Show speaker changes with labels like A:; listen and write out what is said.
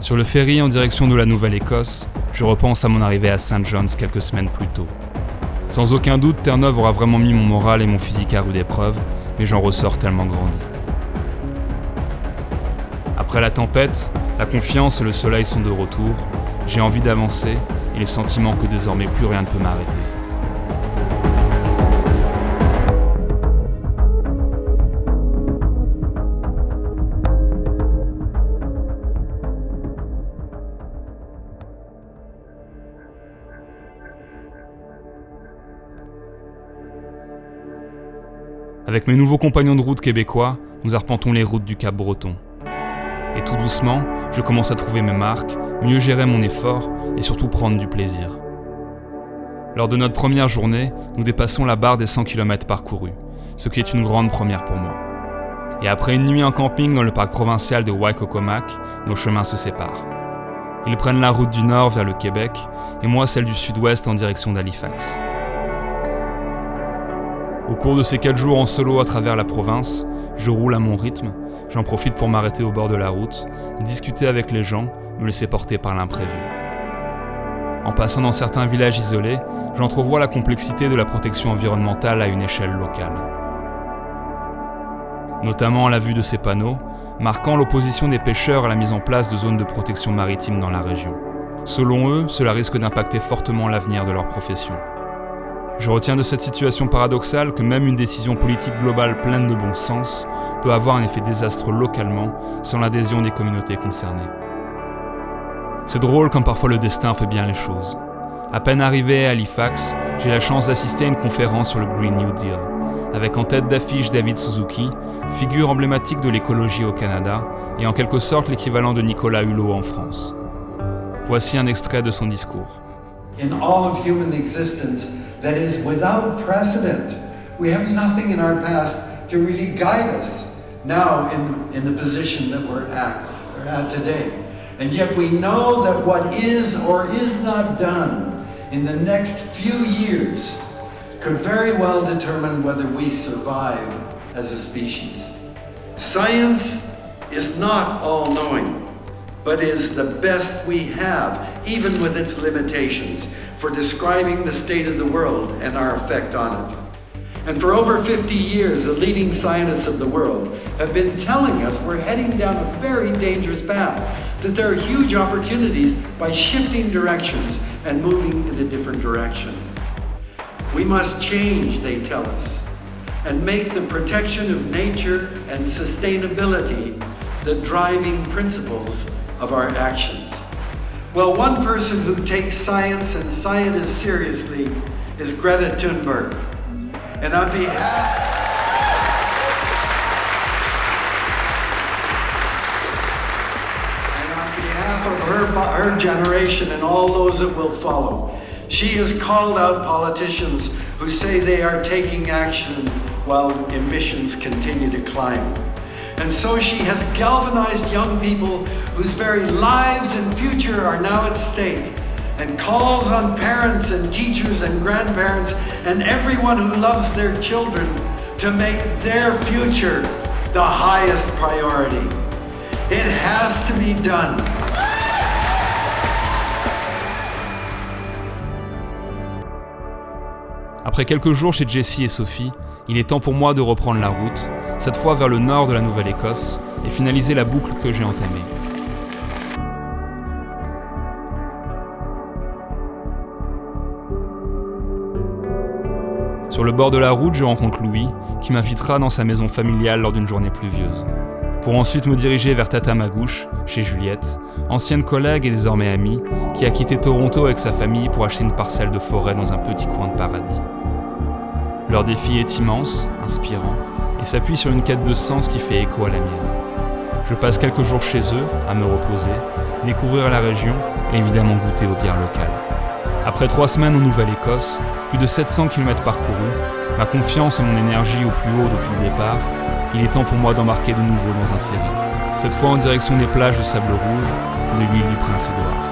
A: Sur le ferry en direction de la Nouvelle-Écosse, je repense à mon arrivée à St. John's quelques semaines plus tôt. Sans aucun doute, Terre-Neuve aura vraiment mis mon moral et mon physique à rude épreuve, mais j'en ressors tellement grandi. Après la tempête, la confiance et le soleil sont de retour, j'ai envie d'avancer et le sentiment que désormais plus rien ne peut m'arrêter. Avec mes nouveaux compagnons de route québécois, nous arpentons les routes du Cap-Breton. Et tout doucement, je commence à trouver mes marques, mieux gérer mon effort et surtout prendre du plaisir. Lors de notre première journée, nous dépassons la barre des 100 km parcourus, ce qui est une grande première pour moi. Et après une nuit en camping dans le parc provincial de Waikokomak, nos chemins se séparent. Ils prennent la route du nord vers le Québec et moi celle du sud-ouest en direction d'Halifax. Au cours de ces 4 jours en solo à travers la province, je roule à mon rythme, j'en profite pour m'arrêter au bord de la route, discuter avec les gens, me laisser porter par l'imprévu. En passant dans certains villages isolés, j'entrevois la complexité de la protection environnementale à une échelle locale. Notamment à la vue de ces panneaux, marquant l'opposition des pêcheurs à la mise en place de zones de protection maritime dans la région. Selon eux, cela risque d'impacter fortement l'avenir de leur profession. Je retiens de cette situation paradoxale que même une décision politique globale pleine de bon sens peut avoir un effet désastreux localement sans l'adhésion des communautés concernées. C'est drôle comme parfois le destin fait bien les choses. À peine arrivé à Halifax, j'ai la chance d'assister à une conférence sur le Green New Deal, avec en tête d'affiche David Suzuki, figure emblématique de l'écologie au Canada et en quelque sorte l'équivalent de Nicolas Hulot en France. Voici un extrait de son discours.
B: In all of human existence that is without precedent. We have nothing in our past to really guide us now in the position that we're at today. And yet we know that what is or is not done in the next few years could very well determine whether we survive as a species. Science is not all-knowing, but is the best we have, even with its limitations, for describing the state of the world and our effect on it. And for over 50 years, the leading scientists of the world have been telling us we're heading down a very dangerous path, that there are huge opportunities by shifting directions and moving in a different direction. We must change, they tell us, and make the protection of nature and sustainability the driving principles of our actions. Well, one person who takes science and scientists seriously is Greta Thunberg. And on behalf of her generation and all those that will follow, she has called out politicians who say they are taking action while emissions continue to climb. And so she has galvanized young people whose very lives and future are now at stake, and calls on parents and teachers and grandparents and everyone who loves their children to make their future the highest priority. It has to be done.
A: Après quelques jours chez Jessie et Sophie, il est temps pour moi de reprendre la route, cette fois vers le nord de la Nouvelle-Écosse, et finaliser la boucle que j'ai entamée. Sur le bord de la route, je rencontre Louis, qui m'invitera dans sa maison familiale lors d'une journée pluvieuse. Pour ensuite me diriger vers Tata Magouche, chez Juliette, ancienne collègue et désormais amie, qui a quitté Toronto avec sa famille pour acheter une parcelle de forêt dans un petit coin de paradis. Leur défi est immense, inspirant, et s'appuie sur une quête de sens qui fait écho à la mienne. Je passe quelques jours chez eux, à me reposer, découvrir la région et évidemment goûter aux bières locales. Après 3 semaines en Nouvelle-Écosse, plus de 700 km parcourus, ma confiance et mon énergie au plus haut depuis le départ, il est temps pour moi d'embarquer de nouveau dans un ferry. Cette fois en direction des plages de Sable Rouge, de l'île du Prince-Édouard.